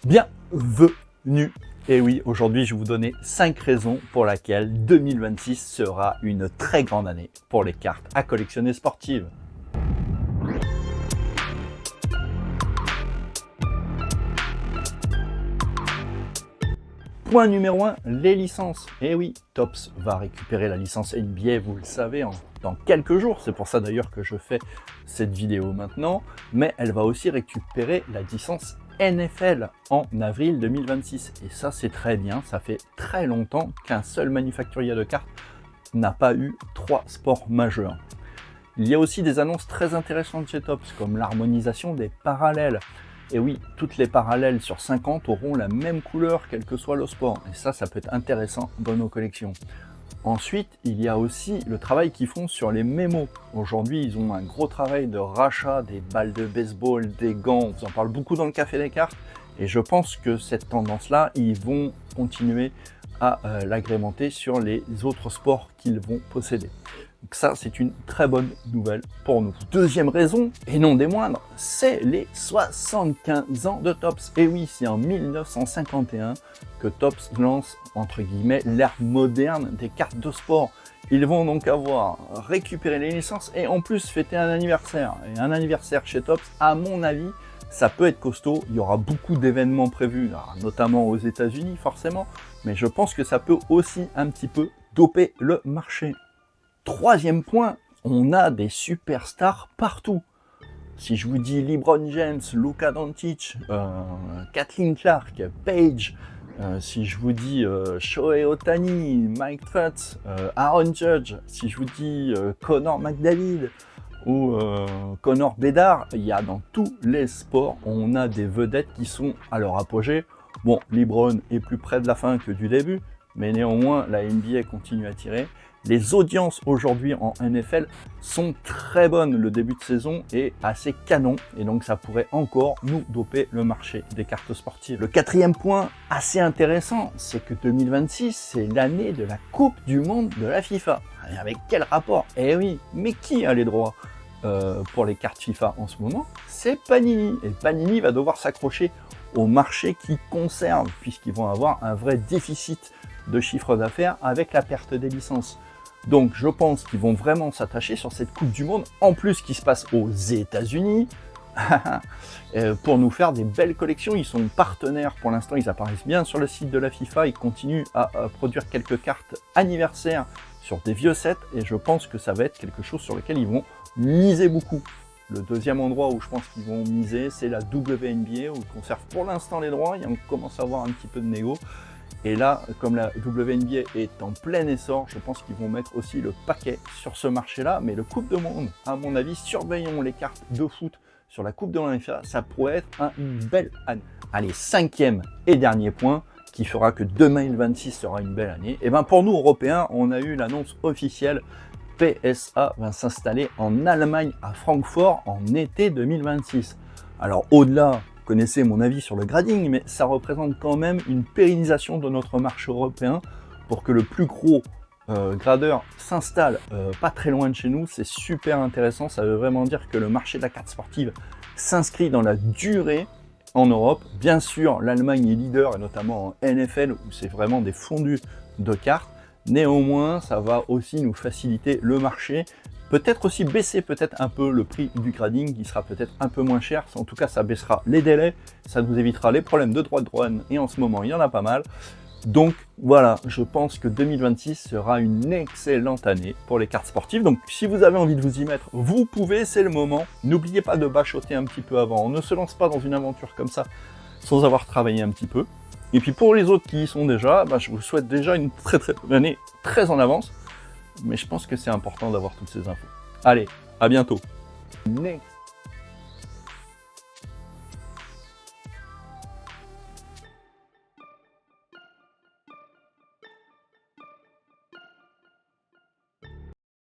Bienvenue. Et oui, aujourd'hui, je vais vous donner 5 raisons pour lesquelles 2026 sera une très grande année pour les cartes à collectionner sportives. Point numéro 1, les licences. Et oui, Topps va récupérer la licence NBA, vous le savez, dans quelques jours. C'est pour ça d'ailleurs que je fais cette vidéo maintenant. Mais elle va aussi récupérer la licence NFL en avril 2026. Et ça, c'est très bien. Ça fait très longtemps qu'un seul manufacturier de cartes n'a pas eu 3 sports majeurs. Il y a aussi des annonces très intéressantes chez Topps, comme l'harmonisation des parallèles. Et oui, toutes les parallèles sur 50 auront la même couleur, quel que soit le sport. Et ça peut être intéressant dans nos collections. Ensuite, il y a aussi le travail qu'ils font sur les mémos. Aujourd'hui, ils ont un gros travail de rachat des balles de baseball, des gants. On vous en parle beaucoup dans le Café des cartes. Et je pense que cette tendance-là, ils vont continuer à l'agrémenter sur les autres sports qu'ils vont posséder. Donc ça, c'est une très bonne nouvelle pour nous. Deuxième raison, et non des moindres, c'est les 75 ans de Topps. Et oui, c'est en 1951 que Topps lance, entre guillemets, l'ère moderne des cartes de sport. Ils vont donc avoir récupéré les licences et en plus fêter un anniversaire. Et un anniversaire chez Topps, à mon avis, ça peut être costaud. Il y aura beaucoup d'événements prévus, notamment aux États-Unis forcément, mais je pense que ça peut aussi un petit peu doper le marché. Troisième point, on a des superstars partout. Si je vous dis LeBron James, Luka Doncic, Kathleen Clark, Paige, si je vous dis Shohei Ohtani, Mike Trout, Aaron Judge, si je vous dis Connor McDavid ou Connor Bedard, il y a dans tous les sports, on a des vedettes qui sont à leur apogée. Bon, LeBron est plus près de la fin que du début, mais néanmoins, la NBA continue à tirer. Les audiences aujourd'hui en NFL sont très bonnes. Le début de saison est assez canon et donc ça pourrait encore nous doper le marché des cartes sportives. Le quatrième point assez intéressant, c'est que 2026, c'est l'année de la Coupe du Monde de la FIFA. Et avec quel rapport? Eh oui, mais qui a les droits pour les cartes FIFA en ce moment? C'est Panini. Et Panini va devoir s'accrocher au marché qui conserve, puisqu'ils vont avoir un vrai déficit de chiffre d'affaires avec la perte des licences. Donc je pense qu'ils vont vraiment s'attacher sur cette Coupe du Monde, en plus qui se passe aux États-Unis, pour nous faire des belles collections. Ils sont partenaires pour l'instant, ils apparaissent bien sur le site de la FIFA, ils continuent à produire quelques cartes anniversaires sur des vieux sets, et je pense que ça va être quelque chose sur lequel ils vont miser beaucoup. Le deuxième endroit où je pense qu'ils vont miser, c'est la WNBA, où ils conservent pour l'instant les droits, on commence à avoir un petit peu de négo. Et là, comme la WNBA est en plein essor, je pense qu'ils vont mettre aussi le paquet sur ce marché-là. Mais le Coupe du Monde, à mon avis, surveillons les cartes de foot sur la Coupe de l'UEFA, ça pourrait être une belle année. Allez, cinquième et dernier point, qui fera que 2026 sera une belle année. Et bien pour nous, Européens, on a eu l'annonce officielle. PSA va s'installer en Allemagne, à Francfort, en été 2026. Alors au-delà, vous connaissez mon avis sur le grading, mais ça représente quand même une pérennisation de notre marché européen pour que le plus gros gradeur s'installe pas très loin de chez nous. C'est super intéressant, ça veut vraiment dire que le marché de la carte sportive s'inscrit dans la durée en Europe. Bien sûr, l'Allemagne est leader, et notamment en NFL, où c'est vraiment des fondus de cartes. Néanmoins, ça va aussi nous faciliter le marché. Peut-être aussi baisser peut-être un peu le prix du grading, qui sera peut-être un peu moins cher. En tout cas, ça baissera les délais, ça nous évitera les problèmes de droits de douane, et en ce moment, il y en a pas mal. Donc voilà, je pense que 2026 sera une excellente année pour les cartes sportives. Donc si vous avez envie de vous y mettre, vous pouvez, c'est le moment. N'oubliez pas de bachoter un petit peu avant. On ne se lance pas dans une aventure comme ça sans avoir travaillé un petit peu. Et puis pour les autres qui y sont déjà, je vous souhaite déjà une très bonne année, très en avance. Mais je pense que c'est important d'avoir toutes ces infos. Allez, à bientôt. Next.